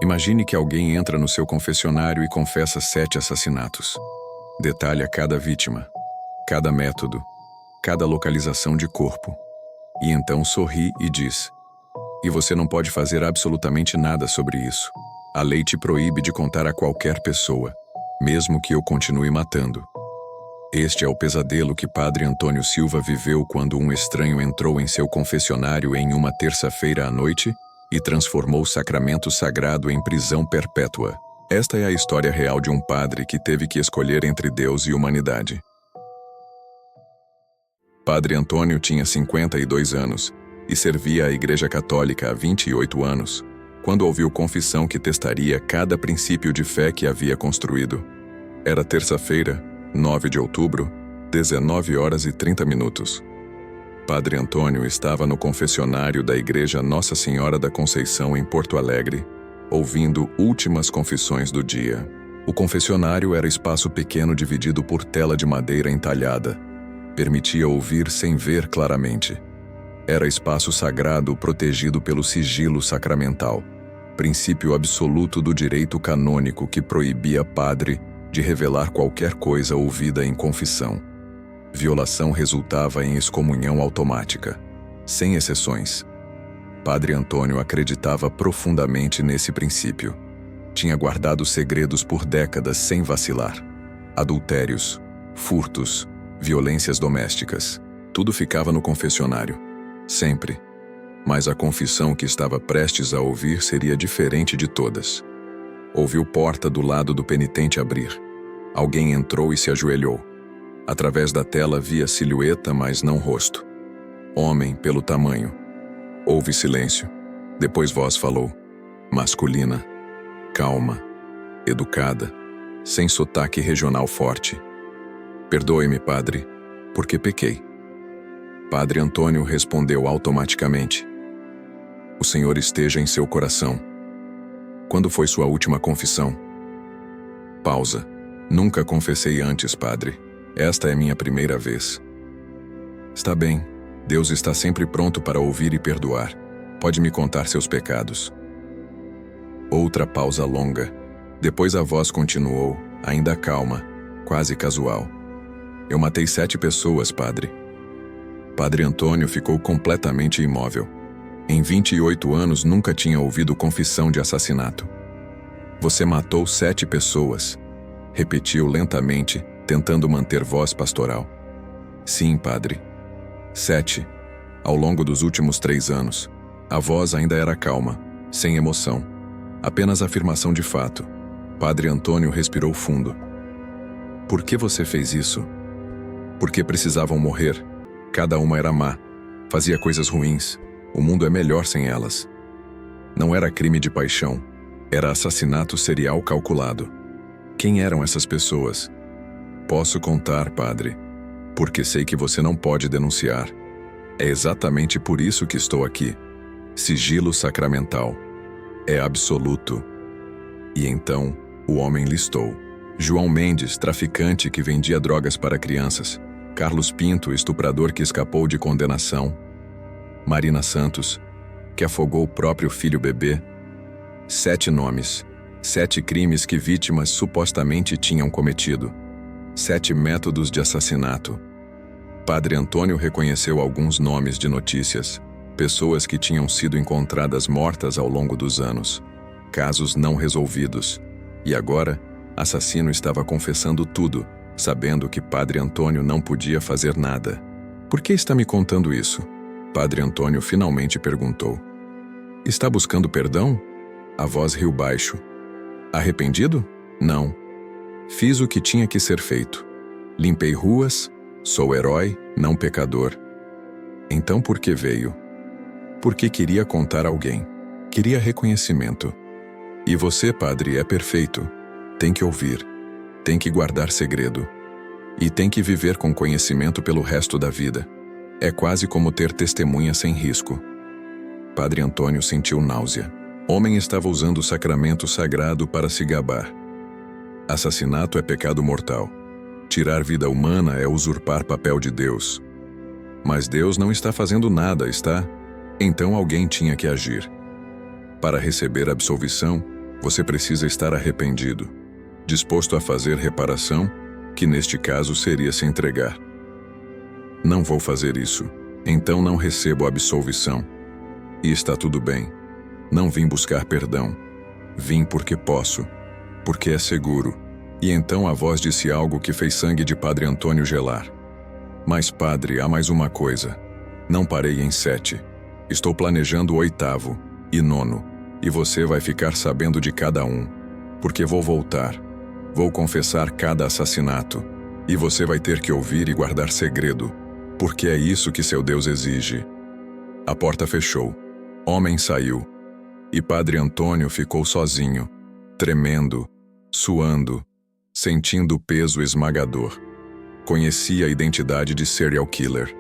Imagine que alguém entra no seu confessionário e confessa 7 assassinatos. Detalha cada vítima, cada método, cada localização de corpo. E então sorri e diz: "E você não pode fazer absolutamente nada sobre isso. A lei te proíbe de contar a qualquer pessoa, mesmo que eu continue matando." Este é o pesadelo que Padre Antônio Silva viveu quando um estranho entrou em seu confessionário em uma terça-feira à noite e transformou o sacramento sagrado em prisão perpétua. Esta é a história real de um padre que teve que escolher entre Deus e humanidade. Padre Antônio tinha 52 anos e servia a Igreja Católica há 28 anos, quando ouviu confissão que testaria cada princípio de fé que havia construído. Era terça-feira, 9 de outubro, 19h30. Padre Antônio estava no confessionário da Igreja Nossa Senhora da Conceição em Porto Alegre, ouvindo últimas confissões do dia. O confessionário era espaço pequeno dividido por tela de madeira entalhada. Permitia ouvir sem ver claramente. Era espaço sagrado protegido pelo sigilo sacramental, princípio absoluto do direito canônico que proibia padre de revelar qualquer coisa ouvida em confissão. Violação resultava em excomunhão automática, sem exceções. Padre Antônio acreditava profundamente nesse princípio. Tinha guardado segredos por décadas sem vacilar. Adultérios, furtos, violências domésticas, tudo ficava no confessionário. Sempre. Mas a confissão que estava prestes a ouvir seria diferente de todas. Ouviu porta do lado do penitente abrir. Alguém entrou e se ajoelhou. Através da tela via silhueta, mas não rosto. Homem pelo tamanho. Houve silêncio. Depois voz falou. Masculina. Calma. Educada. Sem sotaque regional forte. "Perdoe-me, padre, porque pequei." Padre Antônio respondeu automaticamente. "O Senhor esteja em seu coração." "Quando foi sua última confissão?" Pausa. "Nunca confessei antes, padre. Esta é minha primeira vez." "Está bem. Deus está sempre pronto para ouvir e perdoar. Pode me contar seus pecados." Outra pausa longa. Depois a voz continuou, ainda calma, quase casual. "Eu matei 7 pessoas, padre." Padre Antônio ficou completamente imóvel. Em 28 anos nunca tinha ouvido confissão de assassinato. "Você matou 7 pessoas." Repetiu lentamente, tentando manter voz pastoral. "Sim, padre. 7. Ao longo dos últimos 3 anos. A voz ainda era calma, sem emoção. Apenas afirmação de fato. Padre Antônio respirou fundo. "Por que você fez isso?" "Porque precisavam morrer. Cada uma era má. Fazia coisas ruins. O mundo é melhor sem elas." Não era crime de paixão. Era assassinato serial calculado. "Quem eram essas pessoas?" "Posso contar, padre, porque sei que você não pode denunciar. É exatamente por isso que estou aqui. Sigilo sacramental. É absoluto." E então, o homem listou. João Mendes, traficante que vendia drogas para crianças. Carlos Pinto, estuprador que escapou de condenação. Marina Santos, que afogou o próprio filho bebê. 7 nomes. 7 crimes que vítimas supostamente tinham cometido. 7 métodos de assassinato. Padre Antônio reconheceu alguns nomes de notícias. Pessoas que tinham sido encontradas mortas ao longo dos anos. Casos não resolvidos. E agora, assassino estava confessando tudo, sabendo que Padre Antônio não podia fazer nada. "Por que está me contando isso?" Padre Antônio finalmente perguntou. "Está buscando perdão?" A voz riu baixo. "Arrependido? Não. Fiz o que tinha que ser feito. Limpei ruas, sou herói, não pecador." "Então por que veio?" "Porque queria contar a alguém. Queria reconhecimento." "E você, padre, é perfeito. Tem que ouvir. Tem que guardar segredo. E tem que viver com conhecimento pelo resto da vida. É quase como ter testemunha sem risco." Padre Antônio sentiu náusea. Homem estava usando o sacramento sagrado para se gabar. Assassinato é pecado mortal. Tirar vida humana é usurpar papel de Deus. Mas Deus não está fazendo nada, está? Então alguém tinha que agir. Para receber absolvição, Você precisa estar arrependido, disposto a fazer reparação, que neste caso seria se entregar. Não vou fazer isso, então não recebo absolvição. E está tudo bem. Não vim buscar perdão. Vim porque posso, porque é seguro. E então a voz disse algo que fez sangue de Padre Antônio gelar. Mas, padre, há mais uma coisa. Não parei em 7. Estou planejando o 8º e 9, e você vai ficar sabendo de cada um. Porque vou voltar. Vou confessar cada assassinato. E você vai ter que ouvir e guardar segredo, porque é isso que seu Deus exige. A porta fechou. Homem saiu. E Padre Antônio ficou sozinho, tremendo, suando, sentindo o peso esmagador. Conhecia a identidade de serial killer.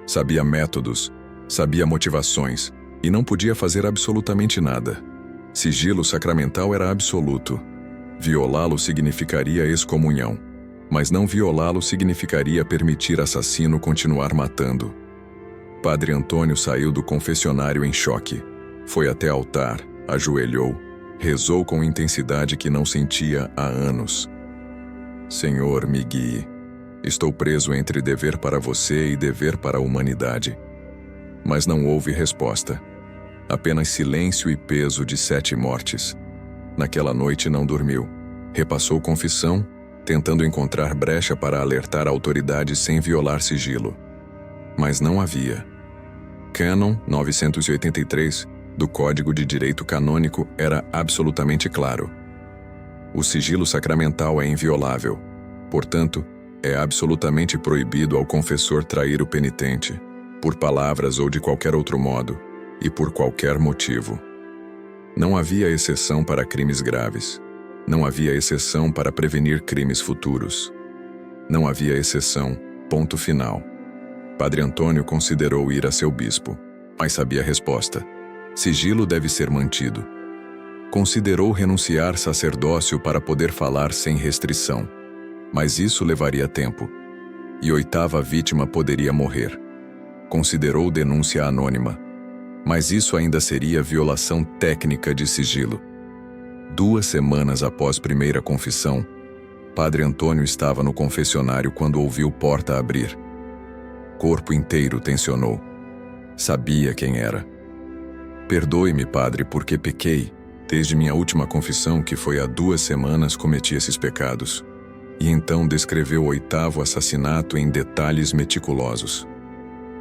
Sabia métodos, sabia motivações, e não podia fazer absolutamente nada. Sigilo sacramental era absoluto. Violá-lo significaria excomunhão, mas não violá-lo significaria permitir assassino continuar matando. Padre Antônio saiu do confessionário em choque. Foi até altar, ajoelhou, rezou com intensidade que não sentia há anos. Senhor, me guie. Estou preso entre dever para você e dever para a humanidade. Mas não houve resposta. Apenas silêncio e peso de 7 mortes. Naquela noite não dormiu. Repassou confissão, tentando encontrar brecha para alertar a autoridade sem violar sigilo. Mas não havia. Cânon 983 do Código de Direito Canônico era absolutamente claro. O sigilo sacramental é inviolável. Portanto, é absolutamente proibido ao confessor trair o penitente, por palavras ou de qualquer outro modo, e por qualquer motivo. Não havia exceção para crimes graves. Não havia exceção para prevenir crimes futuros. Não havia exceção, ponto final. Padre Antônio considerou ir a seu bispo, mas sabia a resposta. Sigilo deve ser mantido. Considerou renunciar sacerdócio para poder falar sem restrição, mas isso levaria tempo, e 8ª vítima poderia morrer. Considerou denúncia anônima, mas isso ainda seria violação técnica de sigilo. 2 semanas após primeira confissão, Padre Antônio estava no confessionário quando ouviu porta abrir. Corpo inteiro tensionou. Sabia quem era. Perdoe-me, padre, porque pequei. Desde minha última confissão, que foi há 2 semanas, cometi esses pecados. E então descreveu o 8º assassinato em detalhes meticulosos.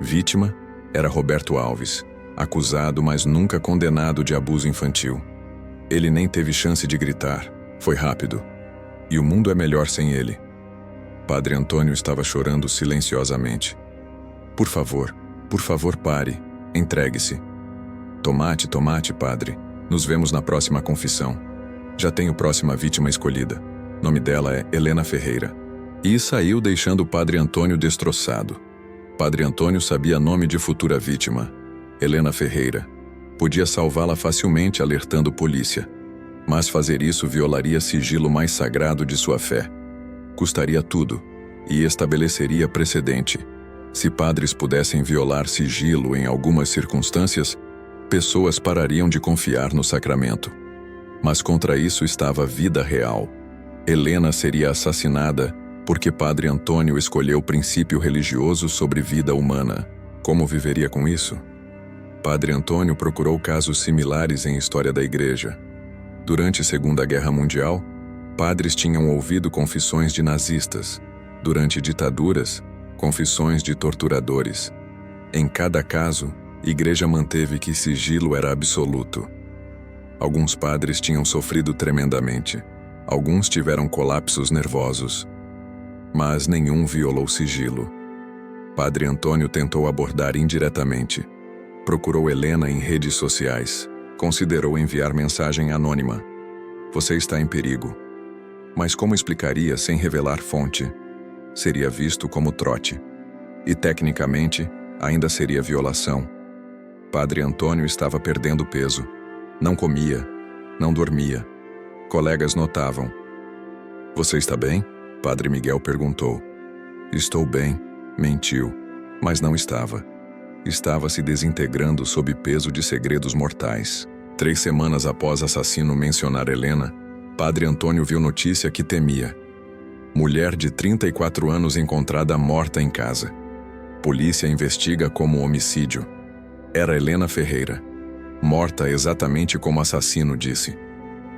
Vítima era Roberto Alves, acusado, mas nunca condenado de abuso infantil. Ele nem teve chance de gritar. Foi rápido. E o mundo é melhor sem ele. Padre Antônio estava chorando silenciosamente. Por favor, pare. Entregue-se. Tomate, padre. Nos vemos na próxima confissão. Já tenho próxima vítima escolhida. Nome dela é Helena Ferreira. E saiu deixando o Padre Antônio destroçado. Padre Antônio sabia nome de futura vítima. Helena Ferreira. Podia salvá-la facilmente alertando polícia. Mas fazer isso violaria sigilo mais sagrado de sua fé. Custaria tudo, e estabeleceria precedente. Se padres pudessem violar sigilo em algumas circunstâncias, pessoas parariam de confiar no sacramento. Mas contra isso estava a vida real. Helena seria assassinada porque Padre Antônio escolheu o princípio religioso sobre vida humana. Como viveria com isso? Padre Antônio procurou casos similares em história da Igreja. Durante a Segunda Guerra Mundial, padres tinham ouvido confissões de nazistas. Durante ditaduras, confissões de torturadores. Em cada caso, a Igreja manteve que sigilo era absoluto. Alguns padres tinham sofrido tremendamente. Alguns tiveram colapsos nervosos. Mas nenhum violou sigilo. Padre Antônio tentou abordar indiretamente. Procurou Helena em redes sociais. Considerou enviar mensagem anônima. Você está em perigo. Mas como explicaria sem revelar fonte? Seria visto como trote. E tecnicamente, ainda seria violação. Padre Antônio estava perdendo peso. Não comia, não dormia. Colegas notavam. Você está bem? Padre Miguel perguntou. Estou bem, mentiu, mas não estava. Estava se desintegrando sob peso de segredos mortais. 3 semanas após assassino mencionar Helena, Padre Antônio viu notícia que temia. Mulher de 34 anos encontrada morta em casa. Polícia investiga como homicídio. Era Helena Ferreira. Morta exatamente como assassino disse.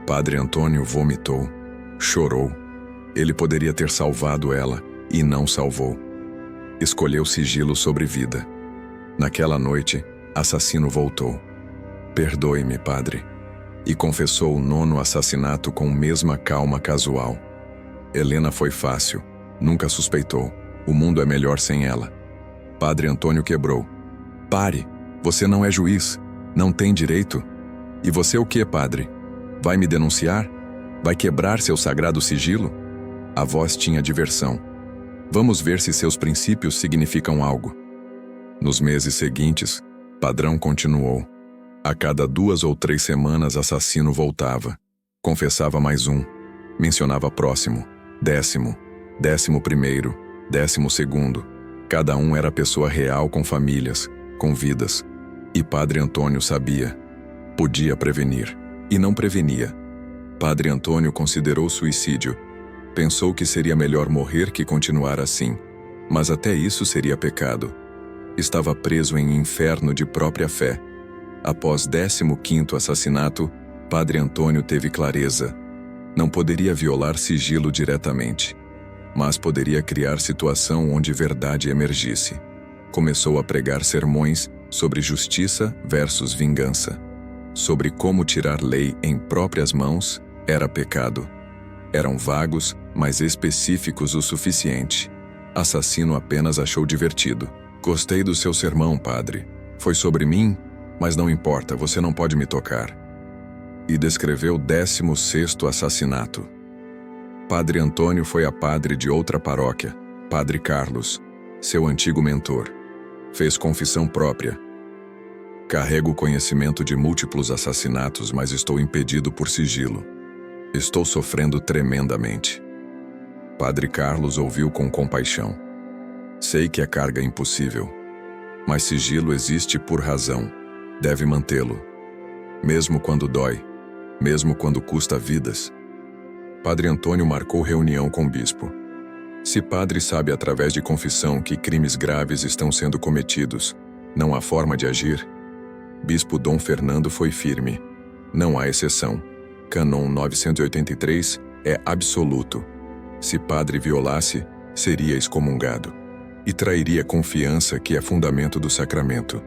Padre Antônio vomitou. Chorou. Ele poderia ter salvado ela, e não salvou. Escolheu sigilo sobre vida. Naquela noite, assassino voltou. Perdoe-me, padre. E confessou o 9º assassinato com mesma calma casual. Helena foi fácil. Nunca suspeitou. O mundo é melhor sem ela. Padre Antônio quebrou. Pare! Você não é juiz. Não tem direito. E você o quê, padre? Vai me denunciar? Vai quebrar seu sagrado sigilo? A voz tinha diversão. Vamos ver se seus princípios significam algo. Nos meses seguintes, Padrão continuou. A cada 2 ou 3 semanas, assassino voltava. Confessava mais um. Mencionava próximo, 10º, 11º, 12º. Cada um era pessoa real com famílias, com vidas. E Padre Antônio sabia. Podia prevenir. E não prevenia. Padre Antônio considerou suicídio. Pensou que seria melhor morrer que continuar assim. Mas até isso seria pecado. Estava preso em inferno de própria fé. Após 15º assassinato, Padre Antônio teve clareza. Não poderia violar sigilo diretamente, mas poderia criar situação onde verdade emergisse. Começou a pregar sermões sobre justiça versus vingança. Sobre como tirar lei em próprias mãos era pecado. Eram vagos, mas específicos o suficiente. Assassino apenas achou divertido. Gostei do seu sermão, padre. Foi sobre mim? Mas não importa, você não pode me tocar. E descreveu 16º assassinato. Padre Antônio foi a padre de outra paróquia, Padre Carlos, seu antigo mentor. Fez confissão própria. Carrego conhecimento de múltiplos assassinatos, mas estou impedido por sigilo. Estou sofrendo tremendamente. Padre Carlos ouviu com compaixão. Sei que a carga é impossível, mas sigilo existe por razão. Deve mantê-lo. Mesmo quando dói, mesmo quando custa vidas. Padre Antônio marcou reunião com o bispo. Se padre sabe através de confissão que crimes graves estão sendo cometidos, não há forma de agir? Bispo Dom Fernando foi firme. Não há exceção. Cânon 983 é absoluto. Se padre violasse, seria excomungado. E trairia a confiança que é fundamento do sacramento.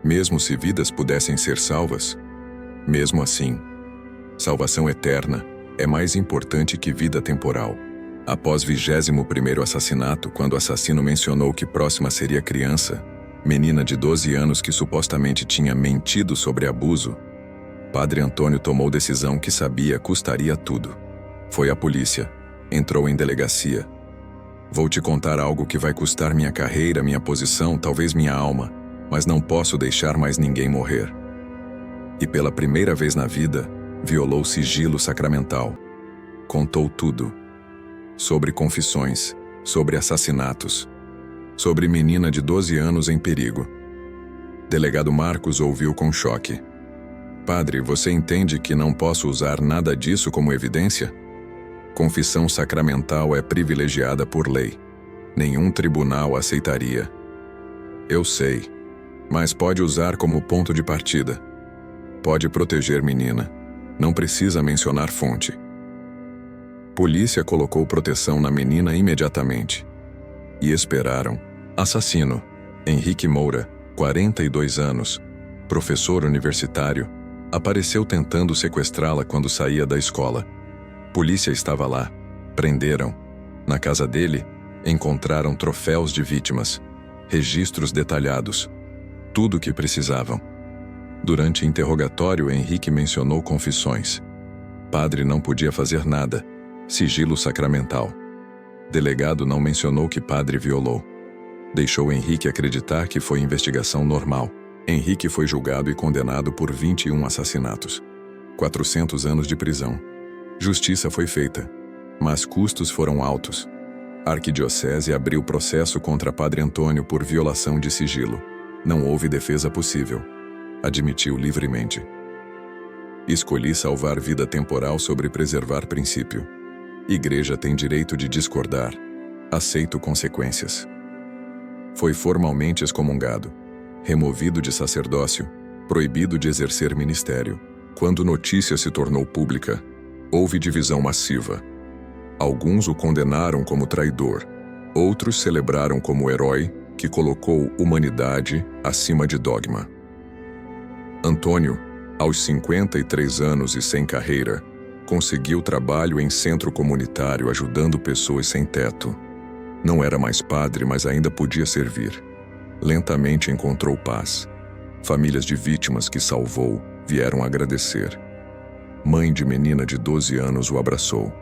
Mesmo se vidas pudessem ser salvas, mesmo assim, salvação eterna é mais importante que vida temporal. Após 21º assassinato, quando o assassino mencionou que próxima seria criança, menina de 12 anos que supostamente tinha mentido sobre abuso, Padre Antônio tomou decisão que sabia custaria tudo. Foi à polícia, entrou em delegacia. Vou te contar algo que vai custar minha carreira, minha posição, talvez minha alma, mas não posso deixar mais ninguém morrer. E pela primeira vez na vida, violou o sigilo sacramental. Contou tudo. Sobre confissões, sobre assassinatos, sobre menina de 12 anos em perigo. Delegado Marcos ouviu com choque. Padre, você entende que não posso usar nada disso como evidência? Confissão sacramental é privilegiada por lei. Nenhum tribunal aceitaria. Eu sei, mas pode usar como ponto de partida. Pode proteger menina. Não precisa mencionar fonte. Polícia colocou proteção na menina imediatamente. E esperaram. Assassino, Henrique Moura, 42 anos, professor universitário, apareceu tentando sequestrá-la quando saía da escola. Polícia estava lá. Prenderam. Na casa dele, encontraram troféus de vítimas, registros detalhados, tudo o que precisavam. Durante interrogatório, Henrique mencionou confissões. Padre não podia fazer nada. Sigilo sacramental. Delegado não mencionou que padre violou. Deixou Henrique acreditar que foi investigação normal. Henrique foi julgado e condenado por 21 assassinatos. 400 anos de prisão. Justiça foi feita, mas custos foram altos. A arquidiocese abriu processo contra Padre Antônio por violação de sigilo. Não houve defesa possível. Admitiu livremente. Escolhi salvar vida temporal sobre preservar princípio. Igreja tem direito de discordar. Aceito consequências. Foi formalmente excomungado, removido de sacerdócio, proibido de exercer ministério. Quando notícia se tornou pública, houve divisão massiva. Alguns o condenaram como traidor, outros celebraram como herói que colocou humanidade acima de dogma. Antônio, aos 53 anos e sem carreira, conseguiu trabalho em centro comunitário ajudando pessoas sem teto. Não era mais padre, mas ainda podia servir. Lentamente encontrou paz. Famílias de vítimas que salvou vieram agradecer. Mãe de menina de 12 anos o abraçou.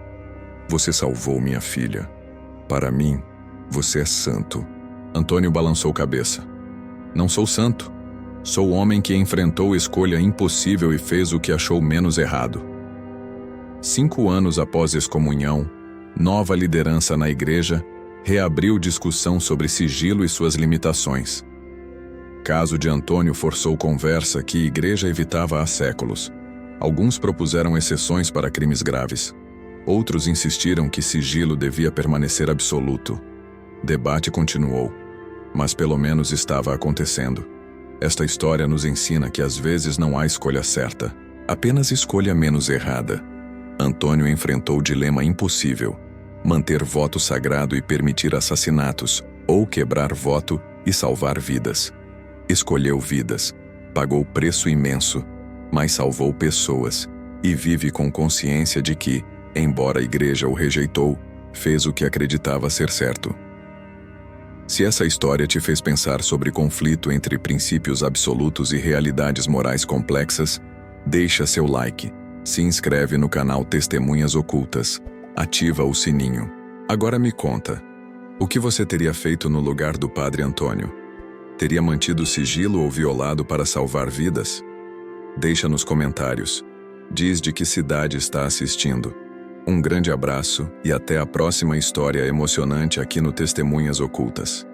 Você salvou minha filha. Para mim, você é santo. Antônio balançou cabeça. Não sou santo. Sou o homem que enfrentou escolha impossível e fez o que achou menos errado. 5 anos após excomunhão, nova liderança na igreja reabriu discussão sobre sigilo e suas limitações. Caso de Antônio forçou conversa que a igreja evitava há séculos. Alguns propuseram exceções para crimes graves. Outros insistiram que sigilo devia permanecer absoluto. Debate continuou, mas pelo menos estava acontecendo. Esta história nos ensina que às vezes não há escolha certa, apenas escolha menos errada. Antônio enfrentou o dilema impossível: manter voto sagrado e permitir assassinatos, ou quebrar voto e salvar vidas. Escolheu vidas, pagou preço imenso, mas salvou pessoas, e vive com consciência de que, embora a igreja o rejeitou, fez o que acreditava ser certo. Se essa história te fez pensar sobre conflito entre princípios absolutos e realidades morais complexas, deixa seu like, se inscreve no canal Testemunhas Ocultas, ativa o sininho. Agora me conta, o que você teria feito no lugar do Padre Antônio? Teria mantido o sigilo ou violado para salvar vidas? Deixa nos comentários. Diz de que cidade está assistindo. Um grande abraço e até a próxima história emocionante aqui no Testemunhas Ocultas.